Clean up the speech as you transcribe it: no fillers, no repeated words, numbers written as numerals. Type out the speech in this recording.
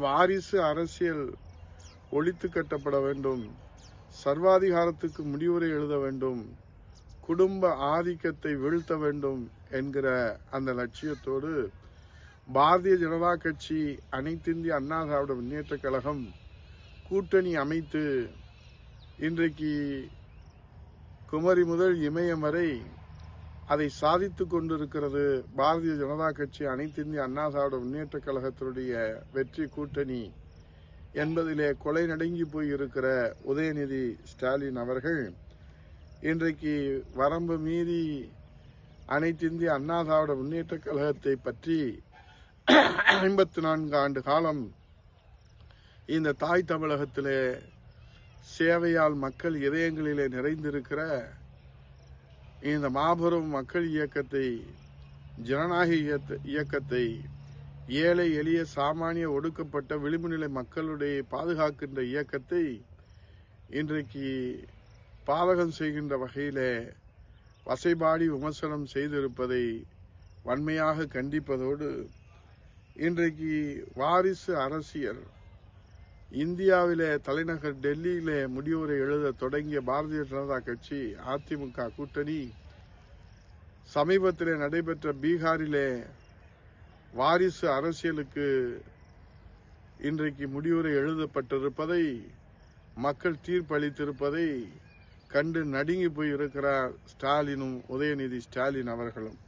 வாரிசு அரசியல் ஒழித்து கட்டப்பட வேண்டும், சர்வாதிகாரத்துக்கு முடிவுரை எழுத வேண்டும், குடும்ப ஆதிக்கத்தை வீழ்த்த வேண்டும் என்கிற அந்த லட்சியத்தோடு பாரதிய ஜனதா கட்சி, அனைத்திந்திய அண்ணா திராவிட முன்னேற்ற கழகம் கூட்டணி அமைத்து இன்றைக்கு குமரி முதல் இமயம் வரை அதை சாதித்துக் கொண்டிருக்கிறது. பாரதிய ஜனதா கட்சி, அனைத்திந்திய அண்ணா திராவிட முன்னேற்ற கழகத்தினுடைய வெற்றி கூட்டணி என்பதிலே கொலை நடுங்கி போயிருக்கிற உதயநிதி ஸ்டாலின் அவர்கள் இன்றைக்கு வரம்பு மீறி அனைத்திந்திய அண்ணா திராவிட முன்னேற்ற கழகத்தை பற்றி 54 ஆண்டு காலம் இந்த தாய் தமிழகத்திலே சேவையால் மக்கள் இதயங்களிலே நிறைந்திருக்கிற இந்த மாபெரும் மக்கள் இயக்கத்தை, ஜனநாயக இயக்கத்தை, ஏழை எளிய சாமானிய ஒடுக்கப்பட்ட விளிம்பு நிலை மக்களுடைய பாதுகாக்கின்ற இயக்கத்தை இன்றைக்கு பாதகம் செய்கின்ற வகையிலே வசைபாடி விமர்சனம் செய்திருப்பதை வன்மையாக கண்டிப்பதோடு, இன்றைக்கு வாரிசு அரசியல் இந்தியாவிலே தலைநகர் டெல்லியிலே முடிவுரை எழுத தொடங்கிய பாரதிய ஜனதா கட்சி, அதிமுக கூட்டணி சமீபத்திலே நடைபெற்ற பீகாரிலே வாரிசு அரசியலுக்கு இன்றைக்கு முடிவுரை எழுதப்பட்டிருப்பதை, மக்கள் தீர்ப்பளித்திருப்பதை கண்டு நடுங்கி போயிருக்கிறார் ஸ்டாலினும், உதயநிதி ஸ்டாலின் அவர்களும்.